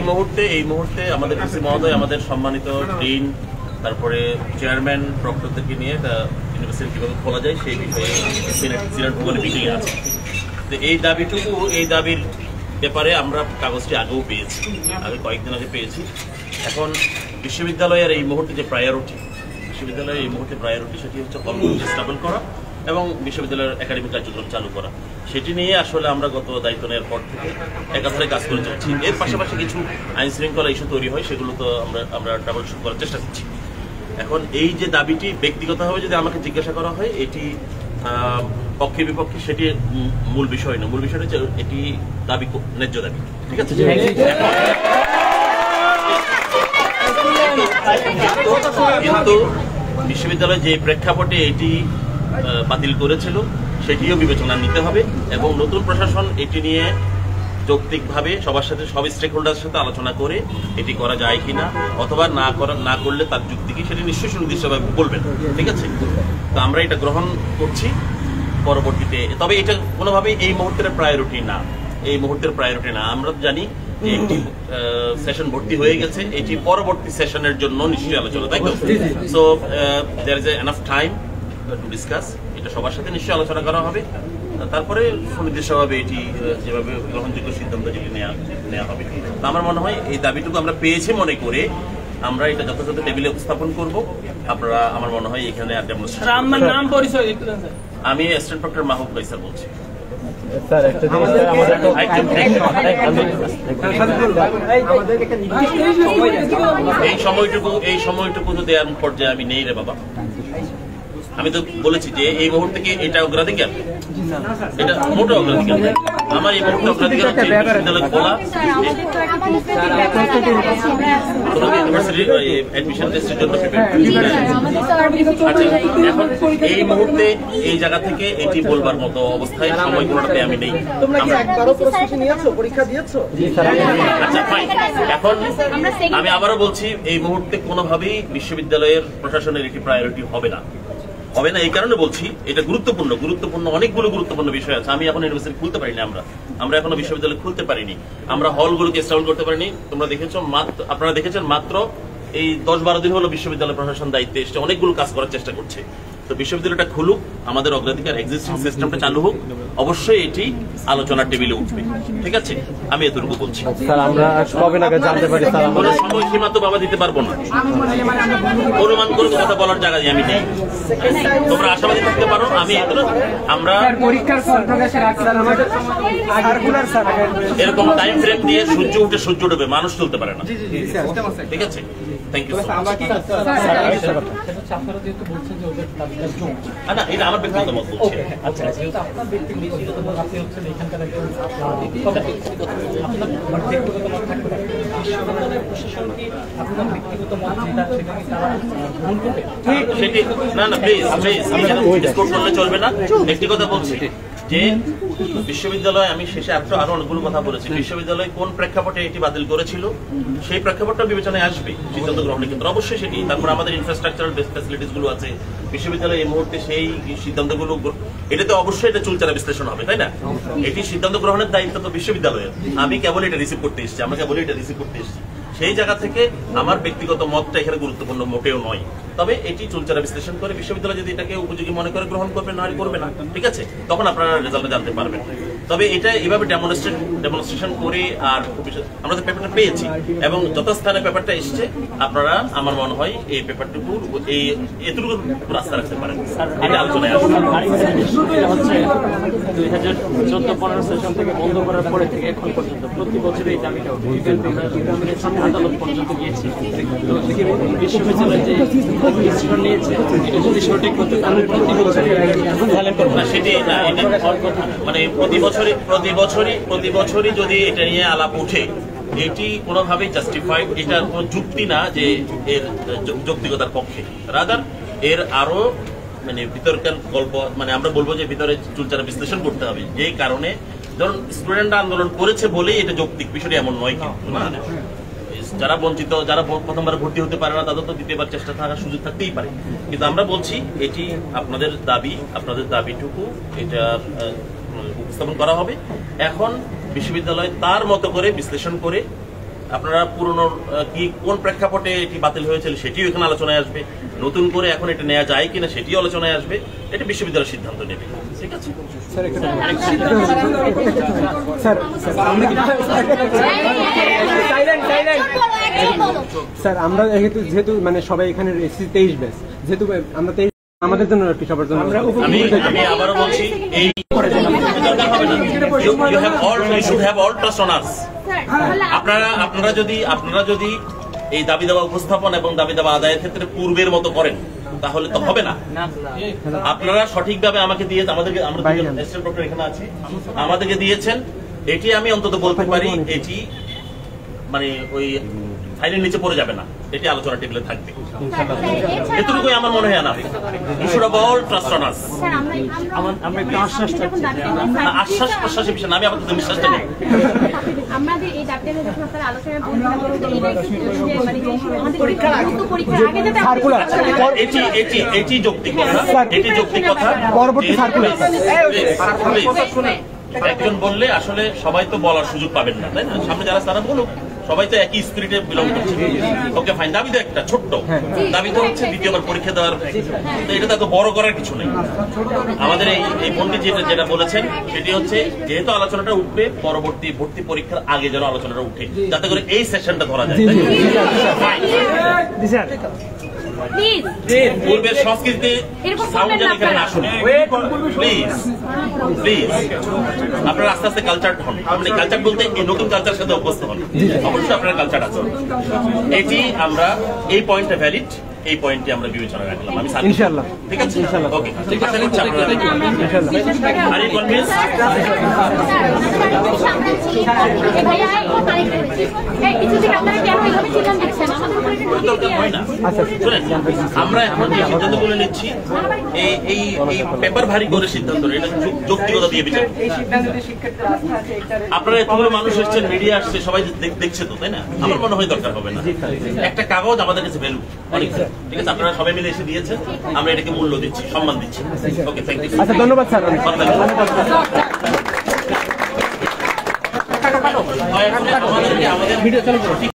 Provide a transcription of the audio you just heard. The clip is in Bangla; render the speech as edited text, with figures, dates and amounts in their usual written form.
মুহূর্তে আমাদের ডিসি মহোদয় আমাদের সম্মানিত ডিন তারপরে চেয়ারম্যান প্রক্টরদেরকে নিয়ে ইউনিভার্সিটি কিভাবে খোলা যায় সেই বিষয়ে সিনেট ভবনে মিটিং আছে। তো এই দাবির ব্যাপারে আমরা কাগজটি আগেও পেয়েছি, কয়েকদিন আগে পেয়েছি। এখন বিশ্ববিদ্যালয়ের এই মুহূর্তে যে প্রায়োরিটি সেটি হচ্ছে হলগুলো স্টেবল করা এবং বিশ্ববিদ্যালয়ের একাডেমিক কার্যক্রম চালু করা। সেটি নিয়ে আসলে আমরা গত দায়িত্ব নেওয়ার পর থেকে একাধারে কাজ করে চলছি। এর পাশাপাশি কিছু আইন শৃঙ্খলা ইস্যু তৈরি হয়, সেগুলো তো আমরা ডাবল শুট করার চেষ্টা করছি। এখন এই যে দাবিটি ব্যক্তিগতভাবে যদি আমাকে জিজ্ঞাসা করা হয়, এটি পক্ষে বিপক্ষে সেটি মূল বিষয় না। মূল বিষয়টা হচ্ছে এটি দাবি, ন্যায্য দাবি। ঠিক আছে, কিন্তু বিশ্ববিদ্যালয় যে প্রেক্ষাপটে এটি বাতিল করেছিল সেটিও বিবেচনা নিতে হবে এবং নতুন প্রশাসন এটি নিয়ে যৌক্তিকভাবে সবার সাথে, সব স্টেক হোল্ডারের সাথে আলোচনা করে এটি করা যায় কিনা, অথবা না করলে তার যুক্তি কি সেটি নিশ্চয়ই সুনির্দিষ্টভাবে বলবেন। ঠিক আছে, তো আমরা এটা গ্রহণ করছি পরবর্তীতে। তবে এটা কোনোভাবেই এই মুহূর্তের প্রায়োরিটি না। আমরা জানি যে একটি সেশন ভর্তি হয়ে গেছে, এটি পরবর্তী সেশনের জন্য নিশ্চয়ই আলোচনা, তাই তো? So there is enough time to discuss. এটা সবার সাথে নিশ্চয়ই আলোচনা করা হবে, তারপরে সুনির্দিষ্টভাবে এটি যেভাবে গ্রহণযোগ্য সিদ্ধান্ত যেটি নেওয়া হবে। তো আমার মনে হয় এই দাবিটুকু আমরা পেয়েছি মনে করে আমরা এটা যথাযথ টেবিলে উপস্থাপন করব। আপনারা, আমার মনে হয় এখানে আমি অ্যাসিস্ট্যান্ট প্রক্টর মাহবুব কাইসার বলছি। এই সময়টুকু তো দেওয়ার পর্যায়ে আমি নেই রে বাবা। আমি তো বলেছি যে এই মুহূর্তে কি এটা অগ্রাধিকার, এটা মোটা অগ্রাধিকার। আমার এই মুহূর্তে অগ্রাধিকার হচ্ছে বিশ্ববিদ্যালয় খোলা, অ্যাডমিশন টেস্টের জন্য এখন এই মুহূর্তে এই জায়গা থেকে এটি বলবার মতো অবস্থায় সময়গুলোতে আমি নেই। আচ্ছা ফাইন, এখন আমি আবারও বলছি এই মুহূর্তে কোনোভাবেই বিশ্ববিদ্যালয়ের প্রশাসনের এটি প্রায়োরিটি হবে না। এই কারণে বলছি এটা গুরুত্বপূর্ণ, অনেকগুলো গুরুত্বপূর্ণ বিষয় আছে। আমি এখন ইউনিভার্সিটি খুলতে পারিনি, আমরা এখনো বিশ্ববিদ্যালয় খুলতে পারিনি, আমরা হলগুলোকে স্টাবল করতে পারিনি। আপনারা দেখেছেন মাত্র এই 10-12 দিন হলো বিশ্ববিদ্যালয় প্রশাসন দায়িত্বে এসছে, অনেকগুলো কাজ করার চেষ্টা করছে। তো বিশ্ববিদ্যালয়টা খুলুক, আমাদের অগ্রাধিকার এক্সিস্টিং সিস্টেমটা চালু হোক, অবশ্যই এটি আলোচনার টেবিলে উঠবে। ঠিক আছে, আমি এতটুকু বলছি। কোনো সময়সীমা তো বাবা দিতে পারবো না, অনুমান করে কথা বলার জায়গায় আমি নেই। তোমরা আশাবাদী থাকতে পারো, আমরা এরকম টাইম ফ্রেম দিয়ে সূর্য উঠে সূর্য ডুবে মানুষ চলতে পারে না। ঠিক আছে, থ্যাংক ইউ। না, এটা আমার ব্যক্তিগত মত বলছি। চলবে না, একটি কথা বলছি যে বিশ্ববিদ্যালয়, আমি শেষে আরো অনেকগুলো কথা বলেছি, বিশ্ববিদ্যালয় কোন প্রেক্ষাপটে এটি বাতিল করেছিল সেই প্রেক্ষাপটটা বিবেচনায় আসবে সিদ্ধান্ত গ্রহণের ক্ষেত্রে, অবশ্যই সেটি। তারপর আমাদের ইনফ্রাস্ট্রাকচারাল ফ্যাসিলিটিস গুলো আছে বিশ্ববিদ্যালয় এই মুহূর্তে, সেই সিদ্ধান্তগুলো এটাতে অবশ্যই এটা চুলচারা বিশ্লেষণ হবে, তাই না? এটি সিদ্ধান্ত গ্রহণের দায়িত্ব তো বিশ্ববিদ্যালয়ের, আমি কেবল এটা রিসিভ করতে এসেছি, সেই জায়গা থেকে আমার ব্যক্তিগত মতটা এখানে গুরুত্বপূর্ণ মোটেও নয়। তবে এটি চুলচারা বিশ্লেষণ করে বিশ্ববিদ্যালয় যদি এটাকে উপযোগী মনে করে গ্রহণ করবে, না করবে না, ঠিক আছে, তখন আপনারা রেজাল্টটা জানতে পারবেন। তবে এটা এভাবে ডেমনস্ট্রেশন করে, আর আমরা তো পেপারটা পেয়েছি এবং যথাস্থানে পেপারটা এসছে, আপনারা আমার মনে হয় এই পেপারটুকু এতটুকু রাস্তা রাখতে পারেন। এটা আলোচনায় আসবে। 2014-15 সেশন থেকে বন্ধ করার পরে থেকে এখন পর্যন্ত প্রতি বছর এই দাবিটা আদালত পর্যন্ত গিয়েছে। বিশ্ববিদ্যালয় যে ডিসিশন নিয়েছে এটা যদি সঠিক হতো তাহলে প্রতি বছরই যদি এটা নিয়ে আলাপ উঠে, এটি কোনোভাবেই জাস্টিফাইড, এটা কোনো যুক্তি না যে এর যৌক্তিকতার পক্ষে, রাদার এর আরো ভিতরকার গল্প, আমরা বলবো যে ভিতরে চুলচারা বিশ্লেষণ করতে হবে। যেই কারণে ধরুন স্টুডেন্টরা আন্দোলন করেছে বলেই এটা যৌক্তিক, বিষয়টি এমন নয়, কিন্তু যারা বঞ্চিত, যারা প্রথমবার ভর্তি হতে পারে না, তাদের তো দ্বিতীয়বার চেষ্টা থাকার সুযোগ থাকতেই পারে। কিন্তু আমরা বলছি এটি আপনাদের দাবি, আপনাদের দাবিটুকু এটা উপস্থাপন করা হবে। এখন বিশ্ববিদ্যালয় তার মতো করে বিশ্লেষণ করে আপনারা পুরনো কি কোন প্রেক্ষাপটে এটি বাতিল হয়েছিল সেটিও এখানে আলোচনায় আসবে, নতুন করে এখন এটা নেওয়া যায় কিনা সেটিও আলোচনায় আসবে, এটা বিশ্ববিদ্যালয় সিদ্ধান্ত নেবে। ঠিক আছে স্যার, আমরা যেহেতু মানে সবাই এখানে 23 ব্যাচ, যেহেতু আমরা আমাদের জন্য আর কি সবার জন্য আমি আবারও বলছি এই দরকার হবে না। You should have all trust on us. আপনারা যদি এই দাবি দাবা উপস্থাপন এবং দাবি দাবা আদায়ের ক্ষেত্রে পূর্বের মতো করেন তাহলে তো হবে না। আপনারা সঠিকভাবে আমাকে দিয়ে আমাদেরকে এখানে আছি আমাদেরকে দিয়েছেন, এটি আমি অন্তত বলতে পারি এটি মানে ওই ফাইলের নিচে পড়ে যাবে না, এটি আলোচনা টেবিলে থাকবে। এতটুকুই আমার মনে হয় না। You should have all trust on us. আশ্বাস প্রশ্বাসের বিষয় না, আমি আপনাদের বিশ্বাসটা নেই। আমাদের এই দাবিটা যখন আপনারা আলোচনায় বলছিলেন এটি যৌক্তিক কথা, এটি যৌক্তিক কথা। পরবর্তী সার্কুলার একজন বললে আসলে সবাই তো বলার সুযোগ পাবেন না, তাই না? সামনে যারা তারা বলুক, সবাই তো একই স্পিরিটে বিলং করছে। ওকে ফাইন, দাবি তো একটা ছোট্ট দাবি তো হচ্ছে দ্বিতীয়বার পরীক্ষা দেওয়ার, তো এটা তো বড় করার কিছু নেই। আমাদের এই পণ্ডিত যেটা বলেছেন সেটি হচ্ছে যেহেতু আলোচনাটা উঠবে পরবর্তী ভর্তি পরীক্ষার আগে যেন আলোচনাটা উঠে, যাতে করে এই সেশনটা ধরা যায়। পূর্বের সংস্কৃতি সাউন্ড যেন এখানে না শুনে, প্লিজ প্লিজ আপনারা আস্তে আস্তে কালচার হন। আপনি কালচার বলতে এই নতুন কালচার সাথে অভ্যস্ত হন, অবশ্যই আপনার কালচার আছে। এটি আমরা এই পয়েন্টটা ভ্যালিড, এই পয়েন্টটি আমরা বিবেচনা রাখলাম। আমি ইনশাআল্লাহ, ঠিক আছে, ওকে, ঠিক আছে। আর এই কনভিন্স আমরা এখন যে সিদ্ধান্তগুলো নিচ্ছি এই পেপার ভারী করে সিদ্ধান্ত, এটা যৌক্তিকতা দিয়ে বিচার। আপনারা এতগুলো মানুষ এসছেন, মিডিয়া আসছে, সবাই দেখছে তো, তাই না? আমার মনে হয় দরকার হবে না। একটা কাগজ আমাদের কাছে ভ্যালু অনেক, ঠিক আছে? আপনারা সবাই মিলে এসে দিয়েছেন, আমরা এটাকে মূল্য দিচ্ছি, সম্মান দিচ্ছি। ওকে, থ্যাংক ইউ। আচ্ছা, ধন্যবাদ স্যার। আমাদেরকে